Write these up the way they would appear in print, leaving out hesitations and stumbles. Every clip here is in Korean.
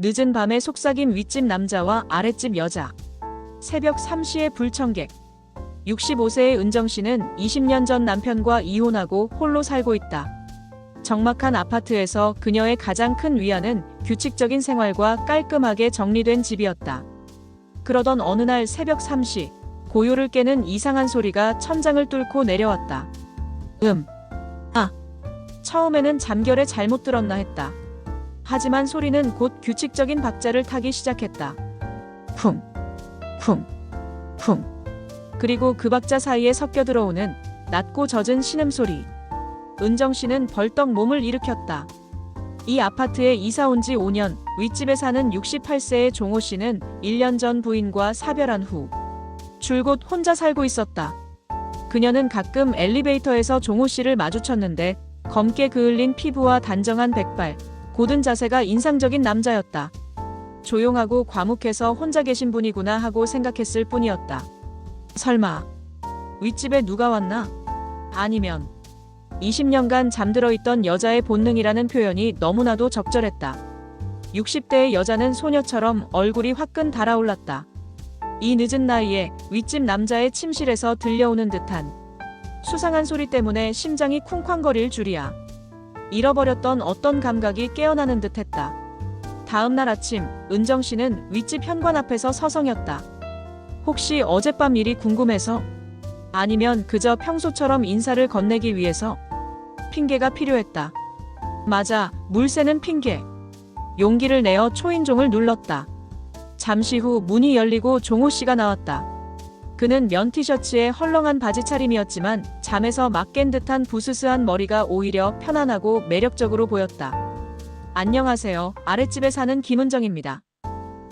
늦은 밤에 속삭임 윗집 남자와 아랫집 여자. 새벽 3시에 불청객. 65세의 은정씨는 20년 전 남편과 이혼하고 홀로 살고 있다. 적막한 아파트에서 그녀의 가장 큰 위안은 규칙적인 생활과 깔끔하게 정리된 집이었다. 그러던 어느 날 새벽 3시, 고요를 깨는 이상한 소리가 천장을 뚫고 내려왔다. 처음에는 잠결에 잘못 들었나 했다. 하지만 소리는 곧 규칙적인 박자를 타기 시작했다. 쿵, 쿵, 쿵. 그리고 그 박자 사이에 섞여 들어오는 낮고 젖은 신음소리. 은정씨는 벌떡 몸을 일으켰다. 이 아파트에 이사 온 지 5년, 윗집에 사는 68세의 종호씨는 1년 전 부인과 사별한 후 줄곧 혼자 살고 있었다. 그녀는 가끔 엘리베이터에서 종호씨를 마주쳤는데 검게 그을린 피부와 단정한 백발, 고든 자세가 인상적인 남자였다. 조용하고 과묵해서 혼자 계신 분이구나 하고 생각했을 뿐이었다. 설마 윗집에 누가 왔나? 아니면 20년간 잠들어 있던 여자의 본능이라는 표현이 너무나도 적절했다. 60대의 여자는 소녀처럼 얼굴이 화끈 달아올랐다. 이 늦은 나이에 윗집 남자의 침실에서 들려오는 듯한 수상한 소리 때문에 심장이 쿵쾅거릴 줄이야. 잃어버렸던 어떤 감각이 깨어나는 듯했다. 다음 날 아침, 은정씨는 윗집 현관 앞에서 서성였다. 혹시 어젯밤 일이 궁금해서? 아니면 그저 평소처럼 인사를 건네기 위해서? 핑계가 필요했다. 맞아, 물새는 핑계. 용기를 내어 초인종을 눌렀다. 잠시 후 문이 열리고 종호씨가 나왔다. 그는 면 티셔츠에 헐렁한 바지 차림이었지만 잠에서 막 깬 듯한 부스스한 머리가 오히려 편안하고 매력적으로 보였다. 안녕하세요. 아랫집에 사는 김은정입니다.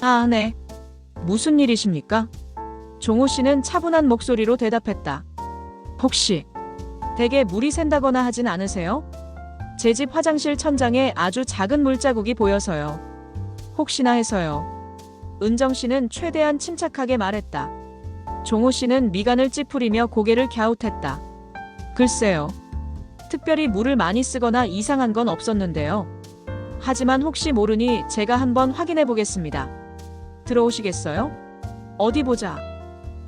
아, 네. 무슨 일이십니까? 종호씨는 차분한 목소리로 대답했다. 혹시 댁에 물이 샌다거나 하진 않으세요? 제 집 화장실 천장에 아주 작은 물자국이 보여서요. 혹시나 해서요. 은정씨는 최대한 침착하게 말했다. 종호씨는 미간을 찌푸리며 고개를 갸웃했다. 글쎄요. 특별히 물을 많이 쓰거나 이상한 건 없었는데요. 하지만 혹시 모르니 제가 한번 확인해 보겠습니다. 들어오시겠어요? 어디 보자.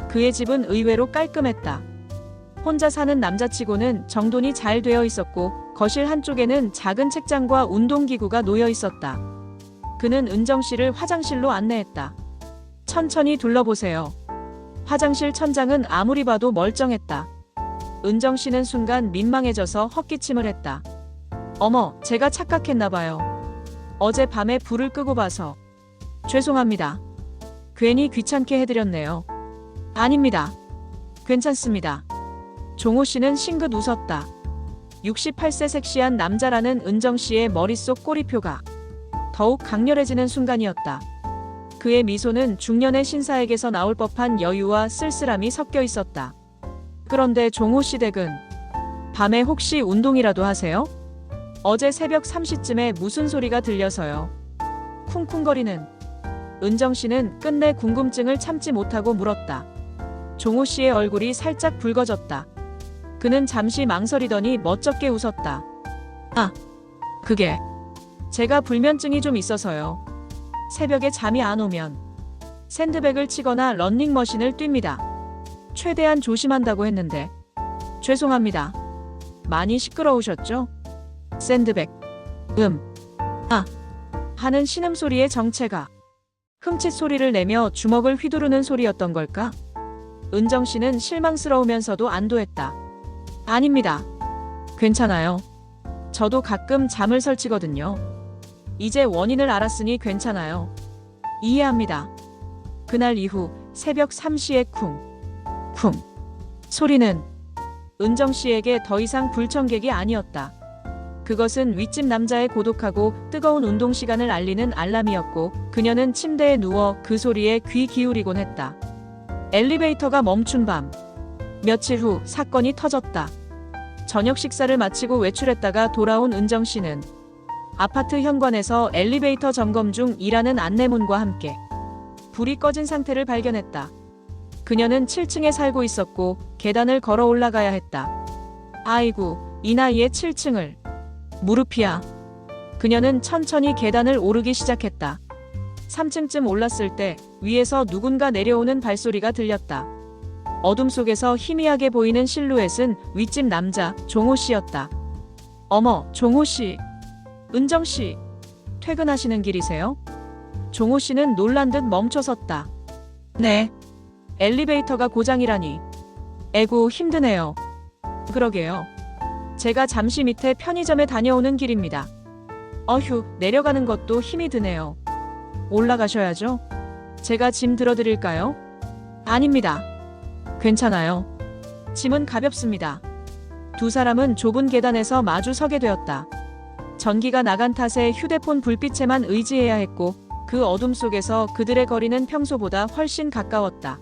그의 집은 의외로 깔끔했다. 혼자 사는 남자치고는 정돈이 잘 되어 있었고 거실 한쪽에는 작은 책장과 운동기구가 놓여 있었다. 그는 은정씨를 화장실로 안내했다. 천천히 둘러보세요. 화장실 천장은 아무리 봐도 멀쩡했다. 은정씨는 순간 민망해져서 헛기침을 했다. 어머, 제가 착각했나봐요. 어제 밤에 불을 끄고 봐서. 죄송합니다. 괜히 귀찮게 해드렸네요. 아닙니다. 괜찮습니다. 종호씨는 싱긋 웃었다. 68세 섹시한 남자라는 은정씨의 머릿속 꼬리표가 더욱 강렬해지는 순간이었다. 그의 미소는 중년의 신사에게서 나올 법한 여유와 쓸쓸함이 섞여 있었다. 그런데 종호씨 댁은 밤에 혹시 운동이라도 하세요? 어제 새벽 3시쯤에 무슨 소리가 들려서요. 쿵쿵거리는. 은정씨는 끝내 궁금증을 참지 못하고 물었다. 종호씨의 얼굴이 살짝 붉어졌다. 그는 잠시 망설이더니 멋쩍게 웃었다. 아, 그게 제가 불면증이 좀 있어서요. 새벽에 잠이 안 오면 샌드백을 치거나 런닝머신을 뜁니다. 최대한 조심한다고 했는데. 죄송합니다. 많이 시끄러우셨죠? 샌드백. 하는 신음소리의 정체가 흠칫 소리를 내며 주먹을 휘두르는 소리였던 걸까? 은정씨는 실망스러우면서도 안도했다. 아닙니다. 괜찮아요. 저도 가끔 잠을 설치거든요. 이제 원인을 알았으니 괜찮아요. 이해합니다. 그날 이후 새벽 3시에 쿵쿵 소리는 은정씨에게 더 이상 불청객이 아니었다. 그것은 윗집 남자의 고독하고 뜨거운 운동 시간을 알리는 알람이었고 그녀는 침대에 누워 그 소리에 귀 기울이곤 했다. 엘리베이터가 멈춘 밤. 며칠 후 사건이 터졌다. 저녁 식사를 마치고 외출했다가 돌아온 은정씨는 아파트 현관에서 엘리베이터 점검 중 일하는 안내문과 함께 불이 꺼진 상태를 발견했다. 그녀는 7층에 살고 있었고 계단을 걸어 올라가야 했다. 아이고, 이 나이에 7층을. 무릎이야. 그녀는 천천히 계단을 오르기 시작했다. 3층쯤 올랐을 때 위에서 누군가 내려오는 발소리가 들렸다. 어둠 속에서 희미하게 보이는 실루엣은 윗집 남자 종호 씨였다. 어머, 종호 씨. 은정 씨. 퇴근하시는 길이세요? 종호 씨는 놀란 듯 멈춰섰다. 네. 엘리베이터가 고장이라니. 에구, 힘드네요. 그러게요. 제가 잠시 밑에 편의점에 다녀오는 길입니다. 어휴, 내려가는 것도 힘이 드네요. 올라가셔야죠. 제가 짐 들어드릴까요? 아닙니다. 괜찮아요. 짐은 가볍습니다. 두 사람은 좁은 계단에서 마주 서게 되었다. 전기가 나간 탓에 휴대폰 불빛에만 의지해야 했고 그 어둠 속에서 그들의 거리는 평소보다 훨씬 가까웠다.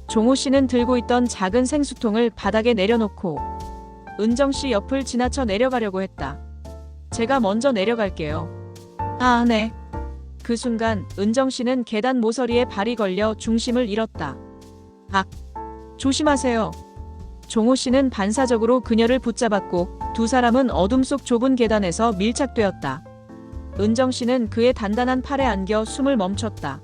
종호 씨는 들고 있던 작은 생수통을 바닥에 내려놓고 은정 씨 옆을 지나쳐 내려가려고 했다. 제가 먼저 내려갈게요. 아, 네. 그 순간 은정 씨는 계단 모서리에 발이 걸려 중심을 잃었다. 악! 조심하세요. 종호 씨는 반사적으로 그녀를 붙잡았고 두 사람은 어둠 속 좁은 계단에서 밀착되었다. 은정 씨는 그의 단단한 팔에 안겨 숨을 멈췄다.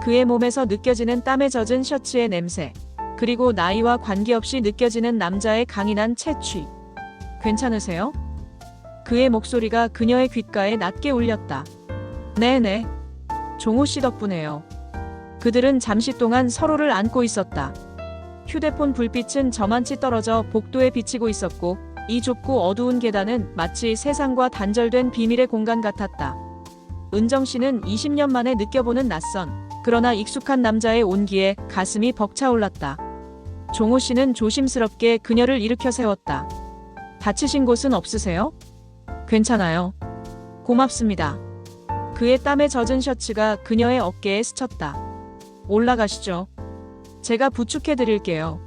그의 몸에서 느껴지는 땀에 젖은 셔츠의 냄새, 그리고 나이와 관계없이 느껴지는 남자의 강인한 채취. 괜찮으세요? 그의 목소리가 그녀의 귓가에 낮게 울렸다. 네네. 종호 씨 덕분에요. 그들은 잠시 동안 서로를 안고 있었다. 휴대폰 불빛은 저만치 떨어져 복도에 비치고 있었고 이 좁고 어두운 계단은 마치 세상과 단절된 비밀의 공간 같았다. 은정 씨는 20년 만에 느껴보는 낯선, 그러나 익숙한 남자의 온기에 가슴이 벅차올랐다. 종호 씨는 조심스럽게 그녀를 일으켜 세웠다. 다치신 곳은 없으세요? 괜찮아요. 고맙습니다. 그의 땀에 젖은 셔츠가 그녀의 어깨에 스쳤다. 올라가시죠. 제가 부축해 드릴게요.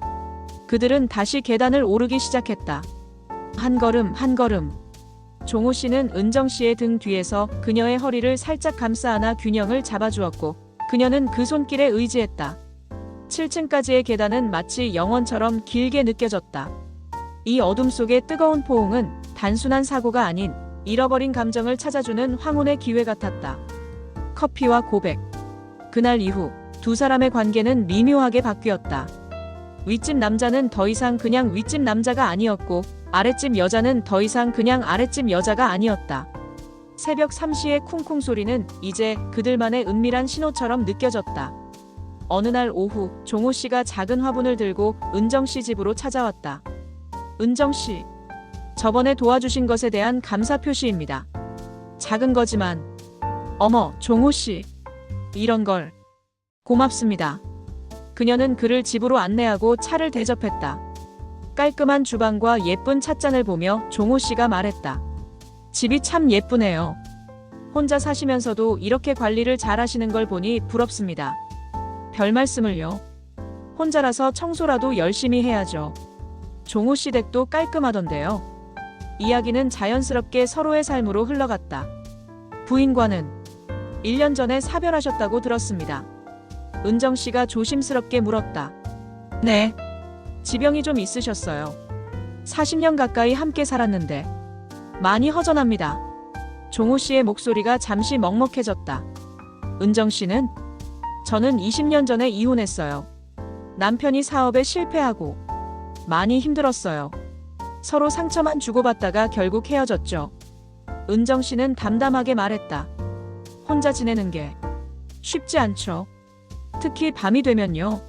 그들은 다시 계단을 오르기 시작했다. 한 걸음 한 걸음. 종호 씨는 은정 씨의 등 뒤에서 그녀의 허리를 살짝 감싸 안아 균형을 잡아주었고 그녀는 그 손길에 의지했다. 7층까지의 계단은 마치 영원처럼 길게 느껴졌다. 이 어둠 속의 뜨거운 포옹은 단순한 사고가 아닌 잃어버린 감정을 찾아주는 황혼의 기회 같았다. 커피와 고백. 그날 이후 두 사람의 관계는 미묘하게 바뀌었다. 윗집 남자는 더 이상 그냥 윗집 남자가 아니었고 아랫집 여자는 더 이상 그냥 아랫집 여자가 아니었다. 새벽 3시의 쿵쿵 소리는 이제 그들만의 은밀한 신호처럼 느껴졌다. 어느 날 오후 종호 씨가 작은 화분을 들고 은정 씨 집으로 찾아왔다. 은정 씨, 저번에 도와주신 것에 대한 감사 표시입니다. 작은 거지만. 어머, 종호 씨. 이런 걸. 고맙습니다. 그녀는 그를 집으로 안내하고 차를 대접했다. 깔끔한 주방과 예쁜 찻잔을 보며 종호 씨가 말했다. 집이 참 예쁘네요. 혼자 사시면서도 이렇게 관리를 잘 하시는 걸 보니 부럽습니다. 별 말씀을요. 혼자라서 청소라도 열심히 해야죠. 종호 씨 댁도 깔끔하던데요. 이야기는 자연스럽게 서로의 삶으로 흘러갔다. 부인과는 1년 전에 사별하셨다고 들었습니다. 은정 씨가 조심스럽게 물었다. 네. 지병이 좀 있으셨어요. 40년 가까이 함께 살았는데 많이 허전합니다. 종호 씨의 목소리가 잠시 먹먹해졌다. 은정 씨는? 저는 20년 전에 이혼했어요. 남편이 사업에 실패하고 많이 힘들었어요. 서로 상처만 주고받다가 결국 헤어졌죠. 은정 씨는 담담하게 말했다. 혼자 지내는 게 쉽지 않죠. 특히 밤이 되면요.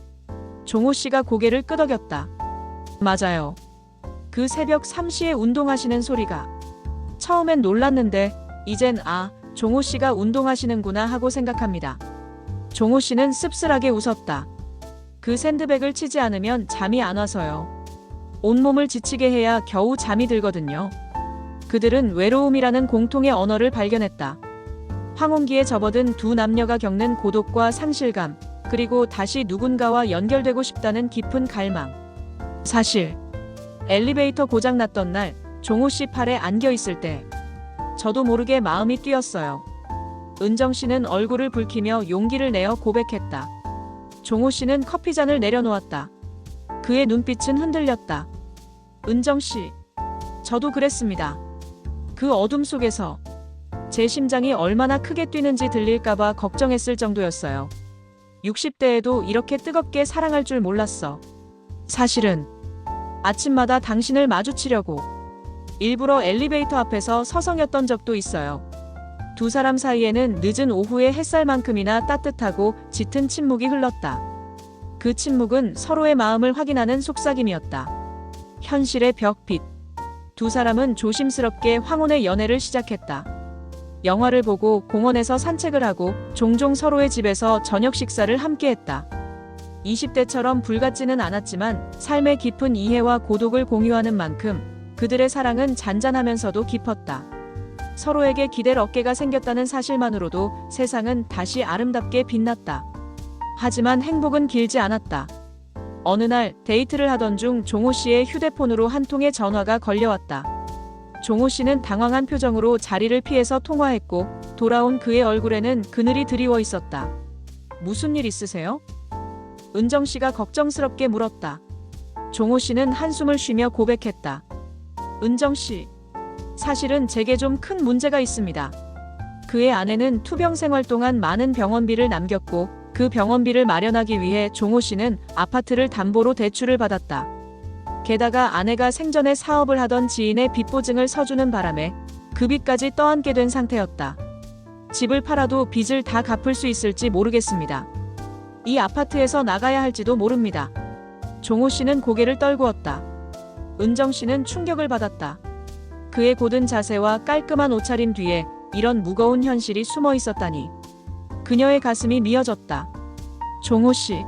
종호 씨가 고개를 끄덕였다. 맞아요. 그 새벽 3시에 운동하시는 소리가. 처음엔 놀랐는데 이젠 종호 씨가 운동하시는구나 하고 생각합니다. 종호 씨는 씁쓸하게 웃었다. 그 샌드백을 치지 않으면 잠이 안 와서요. 온몸을 지치게 해야 겨우 잠이 들거든요. 그들은 외로움이라는 공통의 언어를 발견했다. 황혼기에 접어든 두 남녀가 겪는 고독과 상실감, 그리고 다시 누군가와 연결되고 싶다는 깊은 갈망. 사실 엘리베이터 고장났던 날 종호 씨 팔에 안겨 있을 때 저도 모르게 마음이 뛰었어요. 은정 씨는 얼굴을 붉히며 용기를 내어 고백했다. 종호 씨는 커피잔을 내려놓았다. 그의 눈빛은 흔들렸다. 은정 씨, 저도 그랬습니다. 그 어둠 속에서 제 심장이 얼마나 크게 뛰는지 들릴까봐 걱정했을 정도였어요. 60대에도 이렇게 뜨겁게 사랑할 줄 몰랐어. 사실은 아침마다 당신을 마주치려고 일부러 엘리베이터 앞에서 서성였던 적도 있어요. 두 사람 사이에는 늦은 오후의 햇살만큼이나 따뜻하고 짙은 침묵이 흘렀다. 그 침묵은 서로의 마음을 확인하는 속삭임이었다. 현실의 벽빛. 두 사람은 조심스럽게 황혼의 연애를 시작했다. 영화를 보고 공원에서 산책을 하고 종종 서로의 집에서 저녁 식사를 함께했다. 20대처럼 불같지는 않았지만 삶의 깊은 이해와 고독을 공유하는 만큼 그들의 사랑은 잔잔하면서도 깊었다. 서로에게 기댈 어깨가 생겼다는 사실만으로도 세상은 다시 아름답게 빛났다. 하지만 행복은 길지 않았다. 어느 날 데이트를 하던 중 종호 씨의 휴대폰으로 한 통의 전화가 걸려왔다. 종호 씨는 당황한 표정으로 자리를 피해서 통화했고 돌아온 그의 얼굴에는 그늘이 드리워 있었다. 무슨 일 있으세요? 은정 씨가 걱정스럽게 물었다. 종호 씨는 한숨을 쉬며 고백했다. 은정 씨, 사실은 제게 좀 큰 문제가 있습니다. 그의 아내는 투병 생활 동안 많은 병원비를 남겼고 그 병원비를 마련하기 위해 종호 씨는 아파트를 담보로 대출을 받았다. 게다가 아내가 생전에 사업을 하던 지인의 빚보증을 서주는 바람에 그 빚까지 떠안게 된 상태였다. 집을 팔아도 빚을 다 갚을 수 있을지 모르겠습니다. 이 아파트에서 나가야 할지도 모릅니다. 종호 씨는 고개를 떨구었다. 은정 씨는 충격을 받았다. 그의 고든 자세와 깔끔한 옷차림 뒤에 이런 무거운 현실이 숨어 있었다니. 그녀의 가슴이 미어졌다. 종호 씨,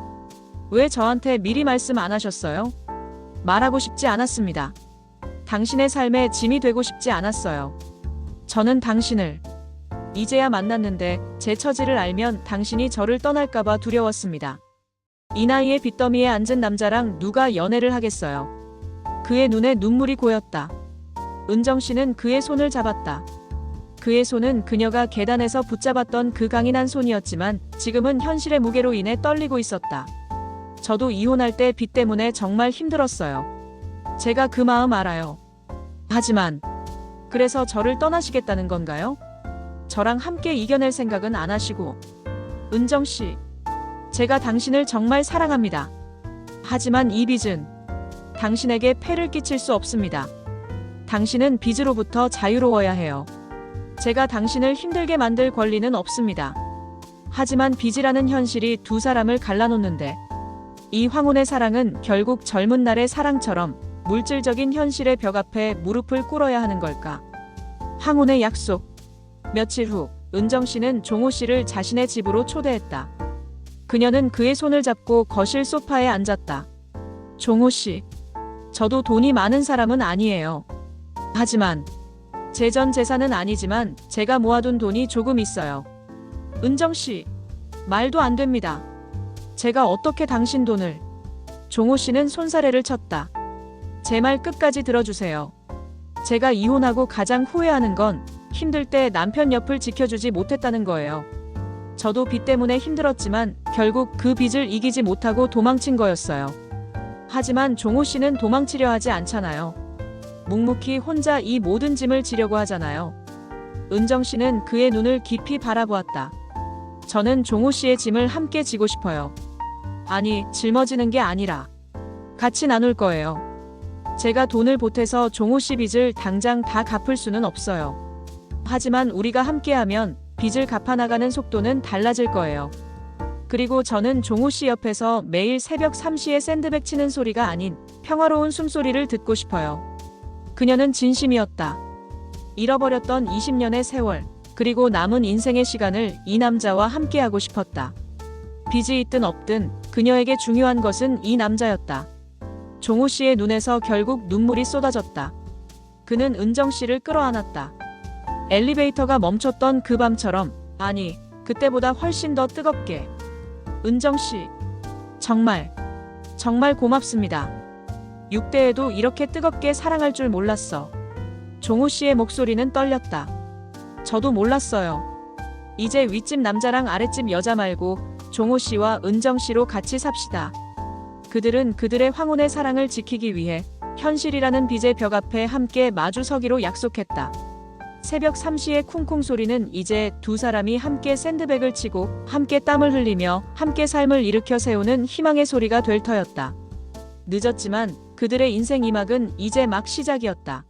왜 저한테 미리 말씀 안 하셨어요? 말하고 싶지 않았습니다. 당신의 삶에 짐이 되고 싶지 않았어요. 저는 당신을 이제야 만났는데 제 처지를 알면 당신이 저를 떠날까봐 두려웠습니다. 이 나이에 빚더미에 앉은 남자랑 누가 연애를 하겠어요. 그의 눈에 눈물이 고였다. 은정 씨는 그의 손을 잡았다. 그의 손은 그녀가 계단에서 붙잡았던 그 강인한 손이었지만 지금은 현실의 무게로 인해 떨리고 있었다. 저도 이혼할 때 빚 때문에 정말 힘들었어요. 제가 그 마음 알아요. 하지만 그래서 저를 떠나시겠다는 건가요? 저랑 함께 이겨낼 생각은 안 하시고. 은정 씨, 제가 당신을 정말 사랑합니다. 하지만 이 빚은 당신에게 폐를 끼칠 수 없습니다. 당신은 빚으로부터 자유로워야 해요. 제가 당신을 힘들게 만들 권리는 없습니다. 하지만 빚이라는 현실이 두 사람을 갈라놓는데 이 황혼의 사랑은 결국 젊은 날의 사랑처럼 물질적인 현실의 벽 앞에 무릎을 꿇어야 하는 걸까? 황혼의 약속. 며칠 후 은정 씨는 종호 씨를 자신의 집으로 초대했다. 그녀는 그의 손을 잡고 거실 소파에 앉았다. 종호 씨, 저도 돈이 많은 사람은 아니에요. 하지만 제 전 재산은 아니지만 제가 모아둔 돈이 조금 있어요. 은정 씨, 말도 안 됩니다. 제가 어떻게 당신 돈을... 종호 씨는 손사래를 쳤다. 제 말 끝까지 들어주세요. 제가 이혼하고 가장 후회하는 건 힘들 때 남편 옆을 지켜주지 못했다는 거예요. 저도 빚 때문에 힘들었지만 결국 그 빚을 이기지 못하고 도망친 거였어요. 하지만 종호 씨는 도망치려 하지 않잖아요. 묵묵히 혼자 이 모든 짐을 지려고 하잖아요. 은정 씨는 그의 눈을 깊이 바라보았다. 저는 종호 씨의 짐을 함께 지고 싶어요. 아니, 짊어지는 게 아니라 같이 나눌 거예요. 제가 돈을 보태서 종호 씨 빚을 당장 다 갚을 수는 없어요. 하지만 우리가 함께하면 빚을 갚아나가는 속도는 달라질 거예요. 그리고 저는 종호 씨 옆에서 매일 새벽 3시에 샌드백 치는 소리가 아닌 평화로운 숨소리를 듣고 싶어요. 그녀는 진심이었다. 잃어버렸던 20년의 세월, 그리고 남은 인생의 시간을 이 남자와 함께하고 싶었다. 빚이 있든 없든 그녀에게 중요한 것은 이 남자였다. 종호 씨의 눈에서 결국 눈물이 쏟아졌다. 그는 은정 씨를 끌어안았다. 엘리베이터가 멈췄던 그 밤처럼, 아니, 그때보다 훨씬 더 뜨겁게. 은정 씨, 정말 고맙습니다. 6대에도 이렇게 뜨겁게 사랑할 줄 몰랐어. 종호 씨의 목소리는 떨렸다. 저도 몰랐어요. 이제 윗집 남자랑 아랫집 여자 말고 종호 씨와 은정 씨로 같이 삽시다. 그들은 그들의 황혼의 사랑을 지키기 위해 현실이라는 빚의 벽 앞에 함께 마주서기로 약속했다. 새벽 3시의 쿵쿵 소리는 이제 두 사람이 함께 샌드백을 치고 함께 땀을 흘리며 함께 삶을 일으켜 세우는 희망의 소리가 될 터였다. 늦었지만 그들의 인생 2막은 이제 막 시작이었다.